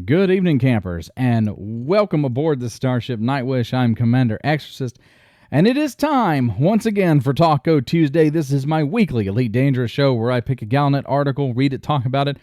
Good evening, campers, and welcome aboard the Starship Nightwish. I'm Commander Exorcist, and it is time once again for Taco Tuesday. This is my weekly Elite Dangerous show where I pick a Galnet article, read it, talk about it,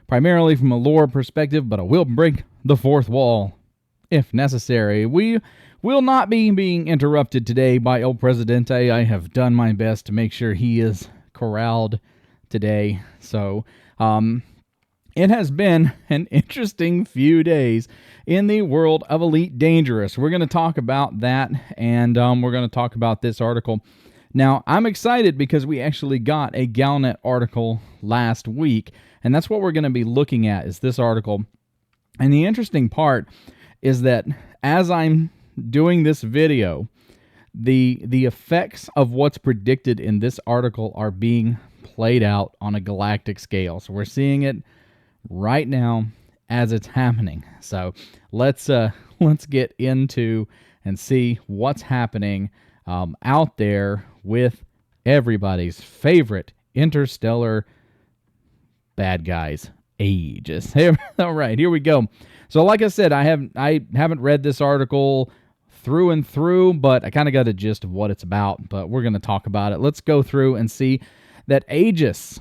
primarily from a lore perspective, but I will break the fourth wall if necessary. We will not be being interrupted today by El Presidente. I have done my best to make sure he is corralled today. So, it has been an interesting few days in the world of Elite Dangerous. We're going to talk about that, and we're going to talk about this article. Now, I'm excited because we actually got a Galnet article last week, and that's what we're going to be looking at is this article. And the interesting part is that as I'm doing this video, the effects of what's predicted in this article are being played out on a galactic scale. So we're seeing it right now as it's happening. So let's get into and see what's happening out there with everybody's favorite interstellar bad guys, Aegis. All right, here we go. So like I said, I haven't read this article through and through, but I kind of got a gist of what it's about, but we're going to talk about it. Let's go through and see that Aegis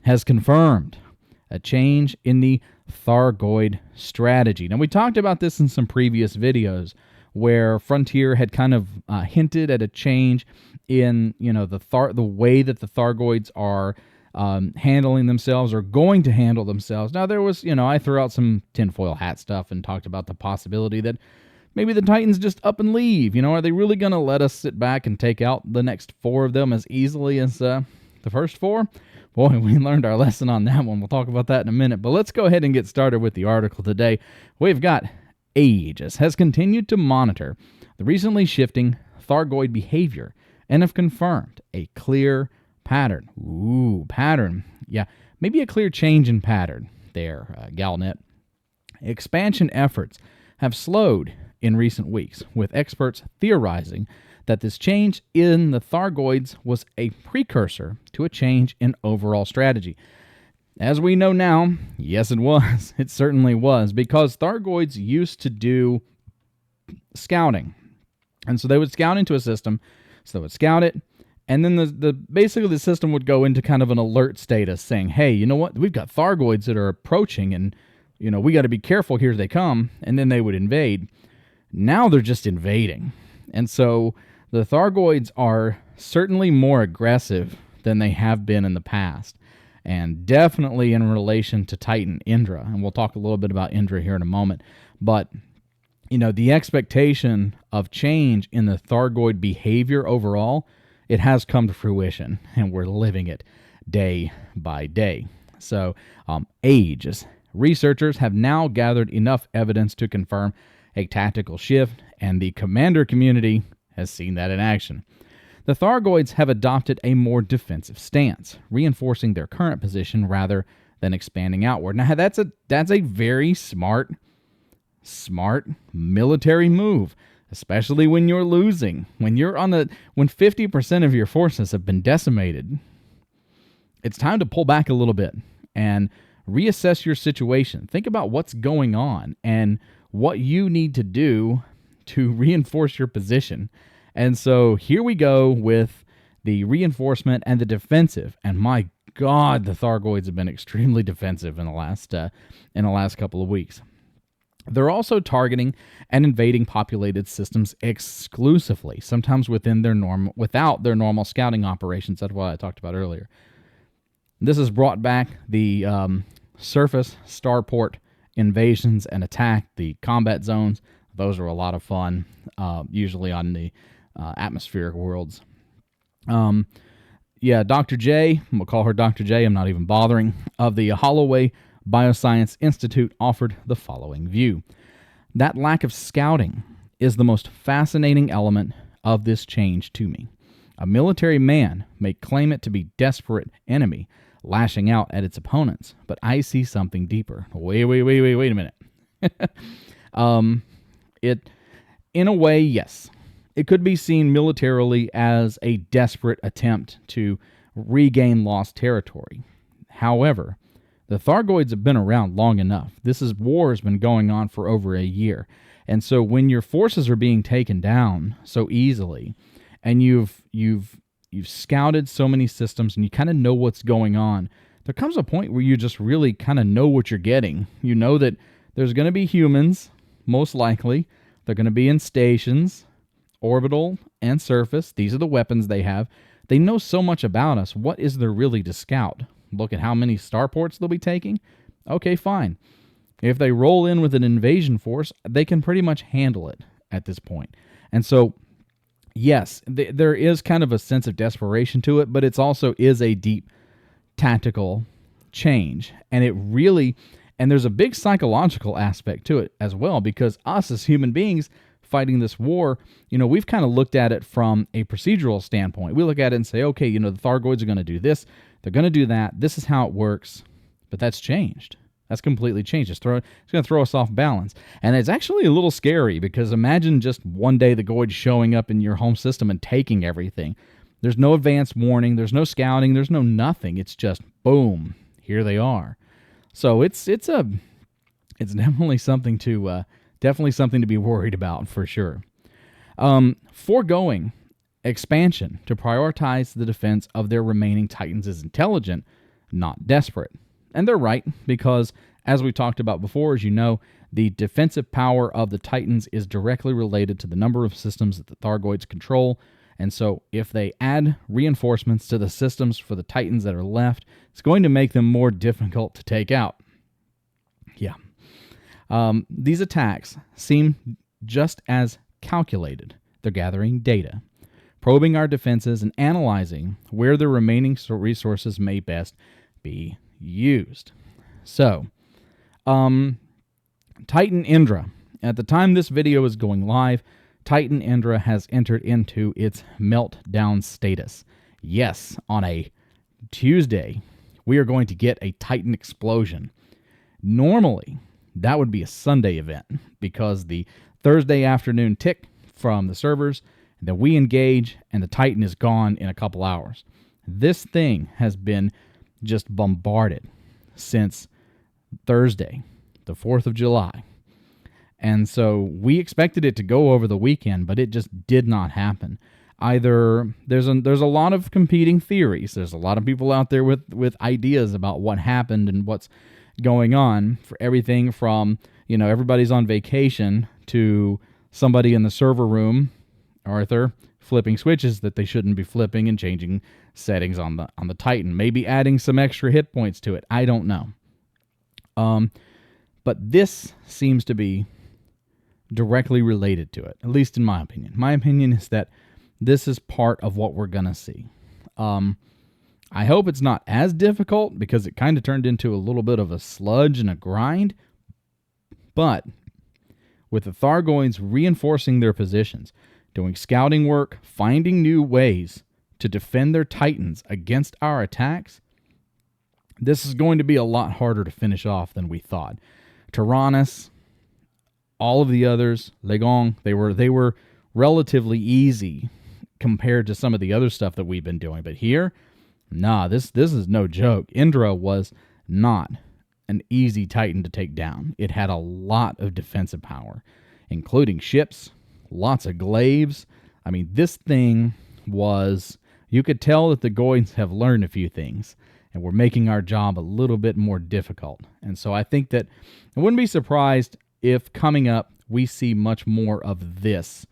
has confirmed a change in the Thargoid strategy. Now, we talked about this in some previous videos where Frontier had kind of hinted at a change in, the way that the Thargoids are handling themselves or going to handle themselves. Now, there was, I threw out some tinfoil hat stuff and talked about the possibility that maybe the Titans just up and leave. Are they really going to let us sit back and take out the next 4 of them as easily as the first 4? Boy, we learned our lesson on that one. We'll talk about that in a minute. But let's go ahead and get started with the article today. We've got Aegis has continued to monitor the recently shifting Thargoid behavior and have confirmed a clear pattern. Ooh, pattern. Yeah, maybe a clear change in pattern there, Galnet. Expansion efforts have slowed in recent weeks, with experts theorizing that this change in the Thargoids was a precursor to a change in overall strategy. As we know now, yes it was. It certainly was, because Thargoids used to do scouting. And so they would scout into a system, so they would scout it, and then basically the system would go into kind of an alert status saying, hey, you know what, we've got Thargoids that are approaching, and we got to be careful, here they come, and then they would invade. Now they're just invading. And so the Thargoids are certainly more aggressive than they have been in the past, and definitely in relation to Titan Indra. And we'll talk a little bit about Indra here in a moment. But, the expectation of change in the Thargoid behavior overall, it has come to fruition, and we're living it day by day. So, Aegis. Researchers have now gathered enough evidence to confirm a tactical shift, and the commander community has seen that in action. The Thargoids have adopted a more defensive stance, reinforcing their current position rather than expanding outward. Now, that's a very smart military move, especially when you're losing. When 50% of your forces have been decimated, it's time to pull back a little bit and reassess your situation. Think about what's going on and what you need to do to reinforce your position. And so here we go with the reinforcement and the defensive. And my God, the Thargoids have been extremely defensive in the last couple of weeks. They're also targeting and invading populated systems exclusively, sometimes without their normal scouting operations. That's what I talked about earlier. This has brought back the surface starport invasions and attack, the combat zones. Those are a lot of fun, usually on the atmospheric worlds. Dr. J, we'll call her Dr. J, I'm not even bothering, of the Holloway Bioscience Institute offered the following view. That lack of scouting is the most fascinating element of this change to me. A military man may claim it to be desperate enemy, lashing out at its opponents, but I see something deeper. Wait a minute. In a way, yes. It could be seen militarily as a desperate attempt to regain lost territory. However, The Thargoids have been around long enough. War has been going on for over a year. And so when your forces are being taken down so easily, and you've scouted so many systems and you kind of know what's going on, there comes a point where you just really kind of know what you're getting. You know that there's going to be humans, most likely. They're going to be in stations, orbital and surface. These are the weapons they have. They know so much about us. What is there really to scout? Look at how many starports they'll be taking? Okay, fine. If they roll in with an invasion force, they can pretty much handle it at this point. And so, yes, there is kind of a sense of desperation to it, but it also is a deep tactical change. And there's a big psychological aspect to it as well, because us as human beings fighting this war, we've kind of looked at it from a procedural standpoint. We look at it and say, okay, the Thargoids are going to do this, they're going to do that, this is how it works, but that's changed. That's completely changed. It's going to throw us off balance. And it's actually a little scary, because imagine just one day the Goids showing up in your home system and taking everything. There's no advance warning. There's no scouting. There's no nothing. It's just, boom, here they are. So it's definitely something to be worried about, for sure. Foregoing expansion to prioritize the defense of their remaining Titans is intelligent, not desperate. And they're right, because as we talked about before, as you know, the defensive power of the Titans is directly related to the number of systems that the Thargoids control. And so if they add reinforcements to the systems for the Titans that are left, it's going to make them more difficult to take out. Yeah. These attacks seem just as calculated. They're gathering data, probing our defenses, and analyzing where the remaining resources may best be used. So, Titan Indra. At the time this video is going live, Titan Indra has entered into its meltdown status. Yes, on a Tuesday, we are going to get a Titan explosion. Normally, that would be a Sunday event, because the Thursday afternoon tick from the servers, then we engage, and the Titan is gone in a couple hours. This thing has been just bombarded since Thursday, the 4th of July. And so we expected it to go over the weekend, but it just did not happen. Either there's a lot of competing theories. There's a lot of people out there with ideas about what happened and what's going on, for everything from, everybody's on vacation to somebody in the server room, Arthur, flipping switches that they shouldn't be flipping and changing settings on the Titan, maybe adding some extra hit points to it. I don't know. But this seems to be directly related to it, at least in my opinion. My opinion is that this is part of what we're going to see. I hope it's not as difficult, because it kind of turned into a little bit of a sludge and a grind. But with the Thargoids reinforcing their positions, doing scouting work, finding new ways to defend their Titans against our attacks, this is going to be a lot harder to finish off than we thought. Tyrannus, all of the others, Legong, they were relatively easy compared to some of the other stuff that we've been doing. But here, this is no joke. Indra was not an easy Titan to take down. It had a lot of defensive power, including ships, lots of glaives. I mean, this thing was... You could tell that the Goids have learned a few things, and we're making our job a little bit more difficult. And so I think that I wouldn't be surprised if coming up we see much more of this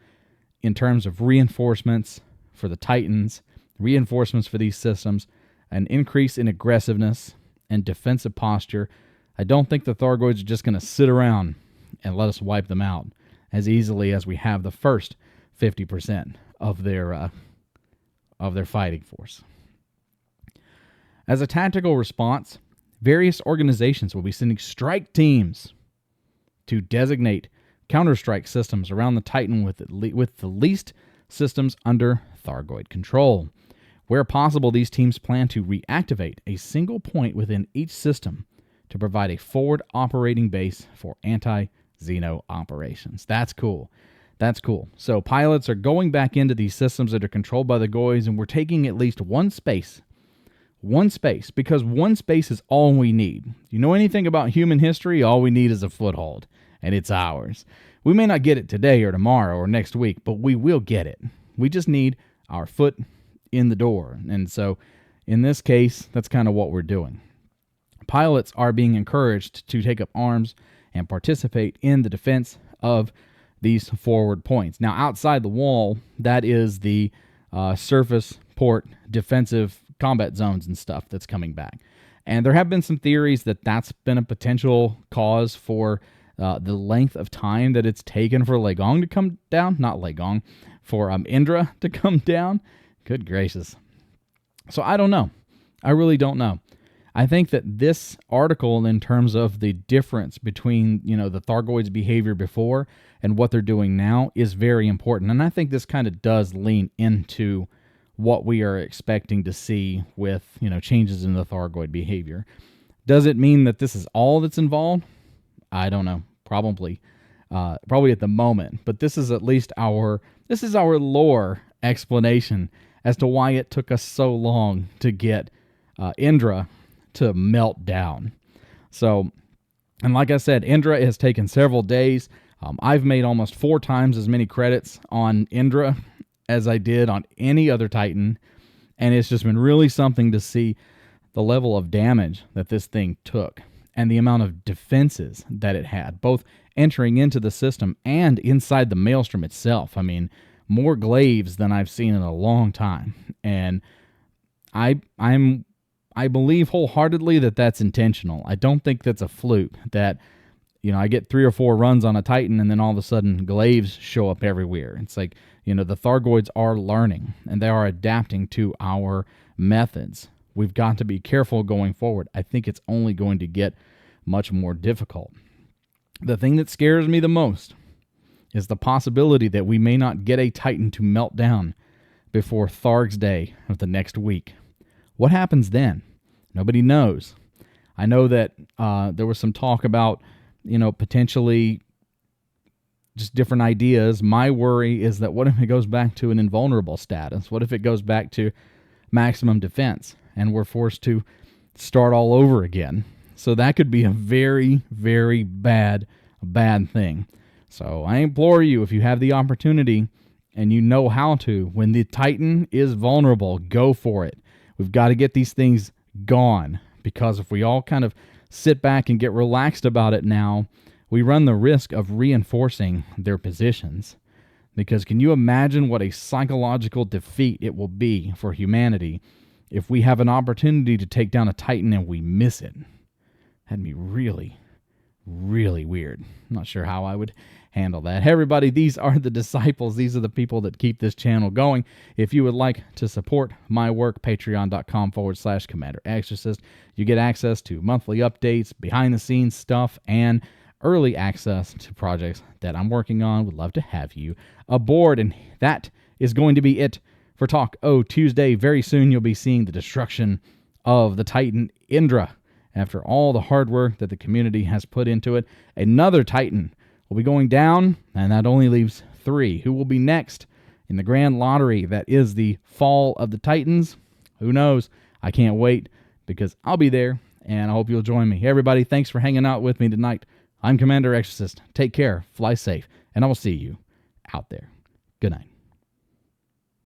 in terms of reinforcements for the Titans, reinforcements for these systems, an increase in aggressiveness and defensive posture. I don't think the Thargoids are just going to sit around and let us wipe them out as easily as we have the first 50% of their fighting force. As a tactical response, various organizations will be sending strike teams to designate counter-strike systems around the Titan with the least systems under Thargoid control. Where possible, these teams plan to reactivate a single point within each system to provide a forward operating base for anti-Xeno operations. That's cool. That's cool. So pilots are going back into these systems that are controlled by the Goids, and we're taking at least one One space, because one space is all we need. You know anything about human history? All we need is a foothold, and it's ours. We may not get it today or tomorrow or next week, but we will get it. We just need our foot in the door. And so in this case, that's kind of what we're doing. Pilots are being encouraged to take up arms and participate in the defense of these forward points. Now, outside the wall, that is the surface port defensive combat zones and stuff that's coming back. And there have been some theories that that's been a potential cause for the length of time that it's taken for Legong to come down. Not Legong, for Indra to come down. Good gracious. So I don't know. I really don't know. I think that this article, in terms of the difference between, the Thargoids' behavior before and what they're doing now, is very important. And I think this kind of does lean into what we are expecting to see with, changes in the Thargoid behavior. Does it mean that this is all that's involved? I don't know. Probably at the moment. But this is at least our lore explanation as to why it took us so long to get Indra to melt down. So, and like I said, Indra has taken several days. I've made almost 4 times as many credits on Indra as I did on any other Titan, and it's just been really something to see the level of damage that this thing took and the amount of defenses that it had, both entering into the system and inside the Maelstrom itself. I mean, more glaives than I've seen in a long time, and I believe wholeheartedly that that's intentional. I don't think that's a fluke, that, I get 3 or 4 runs on a Titan and then all of a sudden glaives show up everywhere. It's like, the Thargoids are learning and they are adapting to our methods. We've got to be careful going forward. I think it's only going to get much more difficult. The thing that scares me the most is the possibility that we may not get a Titan to melt down before Tharg's Day of the next week. What happens then? Nobody knows. I know that there was some talk about, potentially just different ideas. My worry is that what if it goes back to an invulnerable status? What if it goes back to maximum defense and we're forced to start all over again? So that could be a very, very bad thing. So I implore you, if you have the opportunity and you know how to, when the Titan is vulnerable, go for it. We've got to get these things gone, because if we all kind of sit back and get relaxed about it now, we run the risk of reinforcing their positions. Because can you imagine what a psychological defeat it will be for humanity if we have an opportunity to take down a Titan and we miss it? That'd be really, really weird. I'm not sure how I would handle that. Hey everybody, these are the disciples. These are the people that keep this channel going. If you would like to support my work, patreon.com/Commander Exorcist. You get access to monthly updates, behind the scenes stuff, and early access to projects that I'm working on. Would love to have you aboard. And that is going to be it for Talk O Tuesday. Very soon you'll be seeing the destruction of the Titan Indra. After all the hard work that the community has put into it, another Titan will be going down, and that only leaves 3. Who will be next in the grand lottery that is the fall of the Titans? Who knows? I can't wait, because I'll be there, and I hope you'll join me. Hey everybody, thanks for hanging out with me tonight. I'm Commander Exorcist. Take care, fly safe, and I will see you out there. Good night.